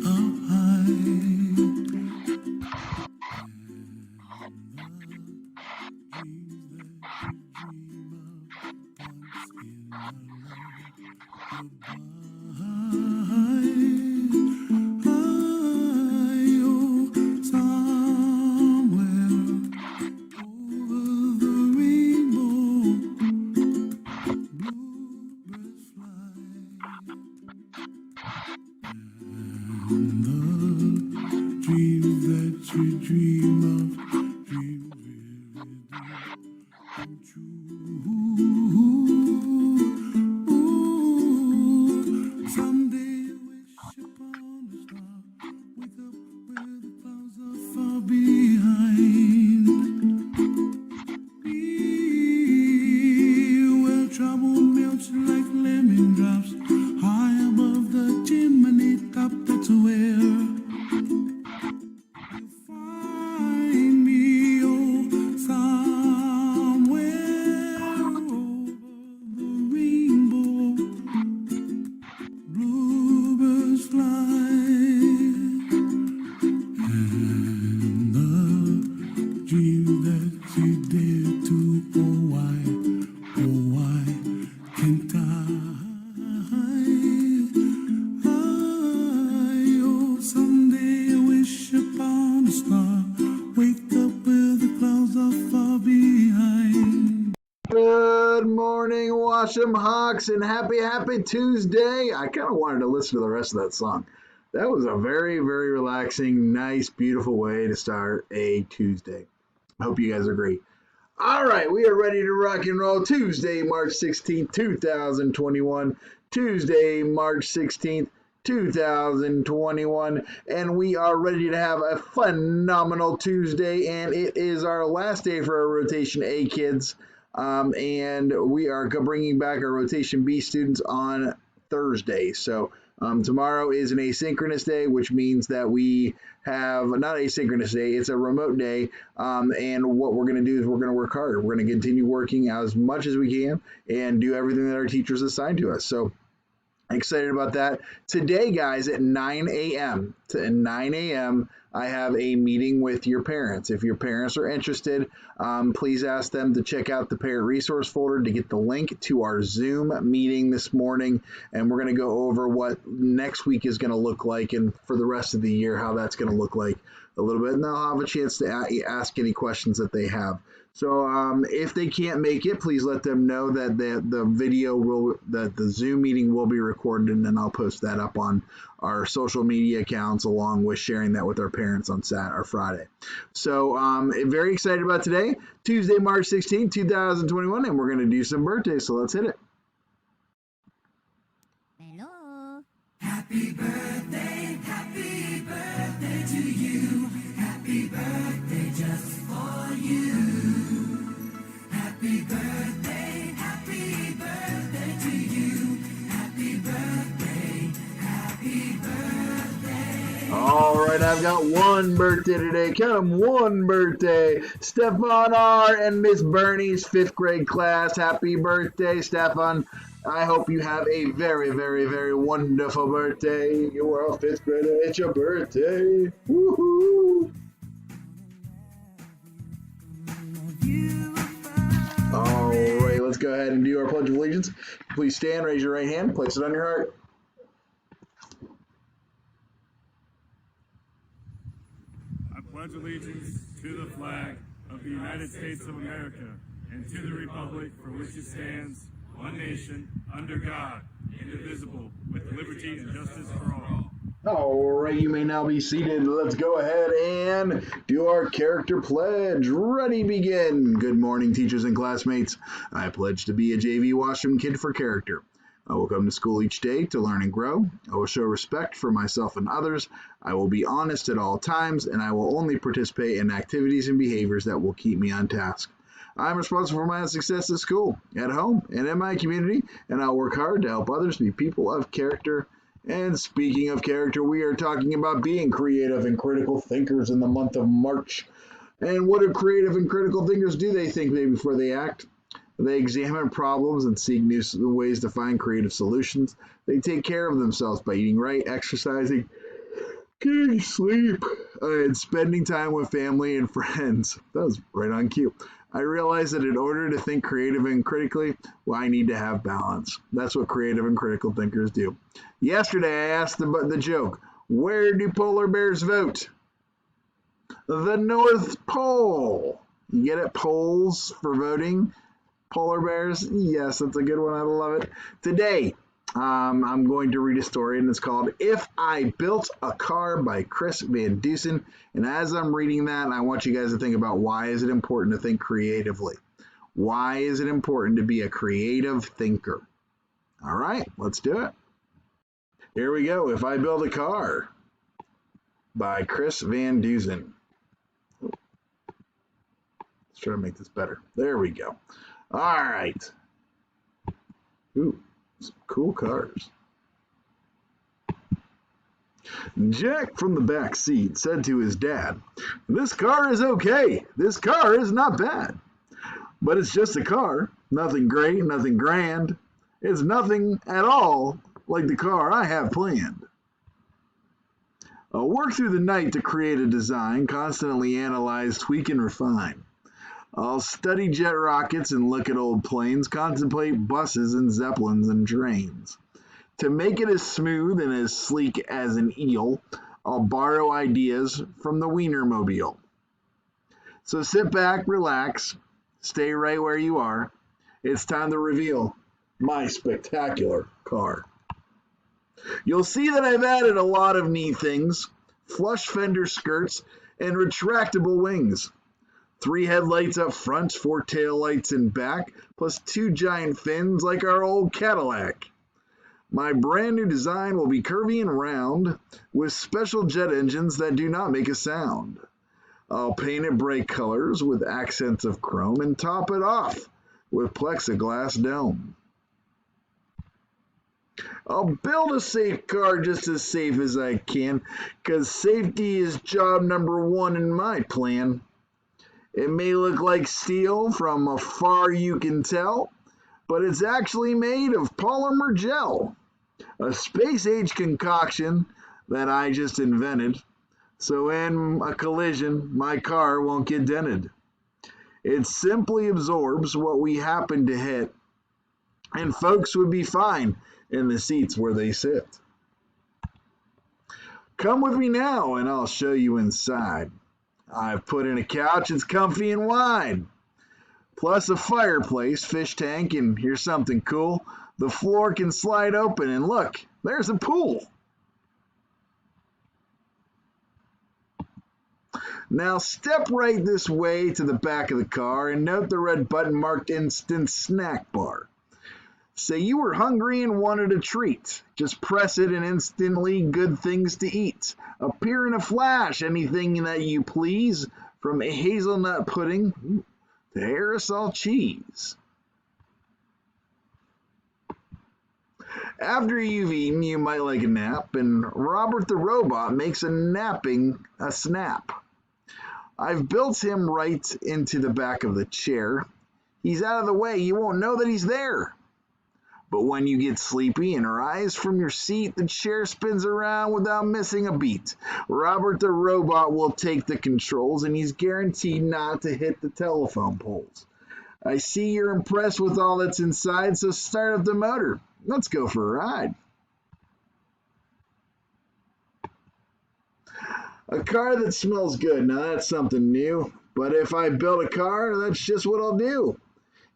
up high. Dreams that you dream of, dreams really do come true. Someday I wish upon a star, wake up where the clouds are far behind. Be where trouble melts like lemon drops, high above the chimney top. That's where find me, oh, somewhere over the rainbow, bluebirds fly, and the dream that you dare to, oh, why can't oh, someday I wish upon a star, wake up where the clouds are far behind. Good morning, Washam Hawks, and happy Tuesday. I kind of wanted to listen to the rest of that song. That was a very relaxing, nice, beautiful way to start a Tuesday. I hope you guys agree. All right, we are ready to rock and roll. Tuesday, March 16th, 2021. Tuesday, March 16th, 2021, and we are ready to have a phenomenal Tuesday, and it is our last day for our Rotation A kids, and we are bringing back our Rotation B students on Thursday. So tomorrow is an asynchronous day, which means that we have not asynchronous day, it's a remote day, and what we're going to do is we're going to work hard. We're going to continue working as much as we can and do everything that our teachers assign to us. So excited about that. Today, guys, at 9 a.m. I have a meeting with your parents. If your parents are interested, please ask them to check out the parent resource folder to get the link to our Zoom meeting this morning. And we're going to go over what next week is going to look like, and for the rest of the year, how that's going to look like a little bit. And they'll have a chance to ask any questions that they have. So if they can't make it, please let them know that the Zoom meeting will be recorded, and then I'll post that up on our social media accounts along with sharing that with our parents on Saturday or Friday. So very excited about today, Tuesday, March 16, 2021, and we're going to do some birthdays. So let's hit it. Hello. Happy birthday to you. Happy birthday just for you. Happy birthday to you. Happy birthday. All right, I've got one birthday today. Count 'em, one birthday. Stefan R. and Miss Bernie's 5th grade class. Happy birthday, Stefan. I hope you have a very wonderful birthday. You are a 5th grader. It's your birthday. Woohoo! All right, let's go ahead and do our Pledge of Allegiance. Please stand, raise your right hand, place it on your heart. I pledge allegiance to the flag of the United States of America and to the republic for which it stands, one nation, under God, indivisible, with liberty and justice for all. All right, you may now be seated. Let's go ahead and do our character pledge. Ready, begin. Good morning, teachers and classmates. I pledge to be a JV Washam kid for character. I will come to school each day to learn and grow. I will show respect for myself and others. I will be honest at all times, and I will only participate in activities and behaviors that will keep me on task. I am responsible for my success at school, at home, and in my community, and I'll work hard to help others be people of character. And speaking of character, we are talking about being creative and critical thinkers in the month of March. And what do creative and critical thinkers do? They think maybe before they act. They examine problems and seek new ways to find creative solutions. They take care of themselves by eating right, exercising, getting sleep, and spending time with family and friends. That was right on cue. I realized that in order to think creative and critically, well, I need to have balance. That's what creative and critical thinkers do. Yesterday, I asked the joke, where do polar bears vote? The North Pole. You get it? Poles for voting. Polar bears. Yes, that's a good one. I love it. Today, I'm going to read a story, and it's called If I Built a Car by Chris Van Dusen. And as I'm reading that, I want you guys to think about why is it important to think creatively? Why is it important to be a creative thinker? All right, let's do it. Here we go. If I Built a Car by Chris Van Dusen. Let's try to make this better. There we go. All right. Ooh, some cool cars. Jack from the back seat said to his dad, "This car is okay. This car is not bad. But it's just a car. Nothing great, nothing grand. It's nothing at all like the car I have planned. I'll work through the night to create a design, constantly analyze, tweak, and refine. I'll study jet rockets and look at old planes, contemplate buses and zeppelins and trains. To make it as smooth and as sleek as an eel, I'll borrow ideas from the Wienermobile. So sit back, relax, stay right where you are. It's time to reveal my spectacular car. You'll see that I've added a lot of neat things, flush fender skirts and retractable wings. 3 headlights up front, 4 taillights in back, plus 2 giant fins like our old Cadillac. My brand new design will be curvy and round, with special jet engines that do not make a sound. I'll paint it bright colors with accents of chrome and top it off with plexiglass dome. I'll build a safe car just as safe as I can, 'cause safety is job number 1 in my plan. It may look like steel from afar, you can tell, but it's actually made of polymer gel, a space-age concoction that I just invented, so in a collision, my car won't get dented. It simply absorbs what we happen to hit, and folks would be fine in the seats where they sit. Come with me now, and I'll show you inside. I've put in a couch, it's comfy and wide. Plus a fireplace, fish tank, and here's something cool. The floor can slide open, and look, there's a pool. Now step right this way to the back of the car and note the red button marked Instant Snack Bar. Say you were hungry and wanted a treat. Just press it and instantly good things to eat appear in a flash. Anything that you please, from a hazelnut pudding to aerosol cheese. After you've eaten, you might like a nap, and Robert the Robot makes napping a snap. I've built him right into the back of the chair. He's out of the way, you won't know that he's there. But when you get sleepy and rise from your seat, the chair spins around without missing a beat. Robert the Robot will take the controls, and he's guaranteed not to hit the telephone poles. I see you're impressed with all that's inside, so start up the motor. Let's go for a ride. A car that smells good, now that's something new. But if I build a car, that's just what I'll do.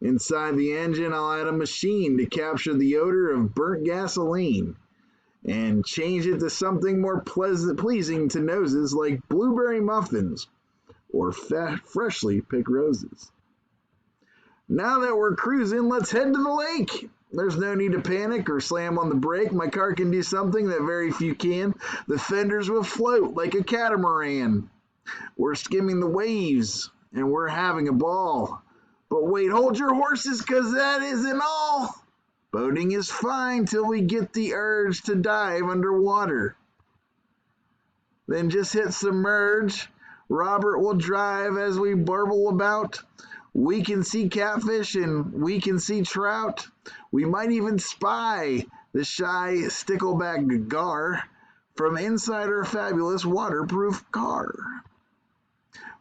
Inside the engine, I'll add a machine to capture the odor of burnt gasoline and change it to something more pleasing to noses like blueberry muffins or freshly picked roses. Now that we're cruising, let's head to the lake. There's no need to panic or slam on the brake. My car can do something that very few can. The fenders will float like a catamaran. We're skimming the waves and we're having a ball. But wait, hold your horses, 'cause that isn't all. Boating is fine till we get the urge to dive underwater. Then just hit submerge. Robert will drive as we burble about. We can see catfish and we can see trout. We might even spy the shy stickleback gar from inside our fabulous waterproof car.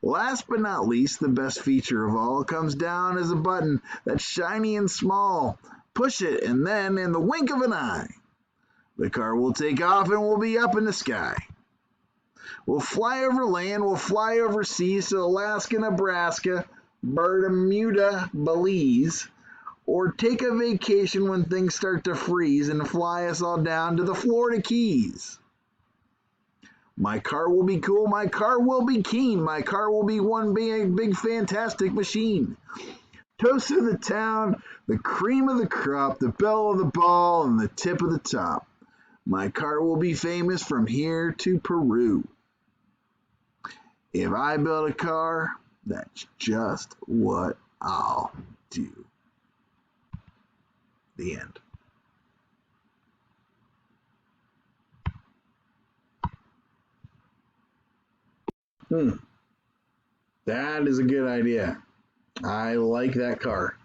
Last but not least, the best feature of all comes down as a button that's shiny and small. Push it, and then, in the wink of an eye, the car will take off and we'll be up in the sky. We'll fly over land, we'll fly over seas to Alaska, Nebraska, Bermuda, Belize, or take a vacation when things start to freeze and fly us all down to the Florida Keys. My car will be cool, my car will be keen, my car will be one big fantastic machine. Toast of the town, the cream of the crop, the belle of the ball, and the tip of the top. My car will be famous from here to Peru. If I build a car, that's just what I'll do. The end. That is a good idea. I like that car.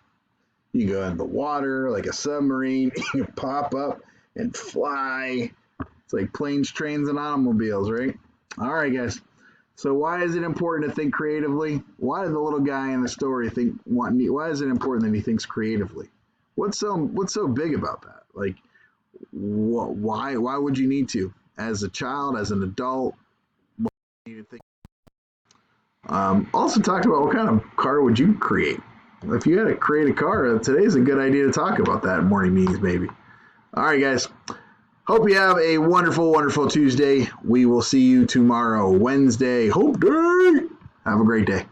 You go in the water like a submarine, you pop up and fly. It's like planes, trains, and automobiles, right? All right, guys. So why is it important to think creatively? Why did the little guy in the story think? Why is it important that he thinks creatively? What's so big about that? Like, why would you need to? As a child, as an adult, what do you need to think? Also talked about what kind of car would you create? If you had to create a car, today's a good idea to talk about that in morning meetings, maybe. All right, guys. Hope you have a wonderful, wonderful Tuesday. We will see you tomorrow, Wednesday. Hope day. Have a great day.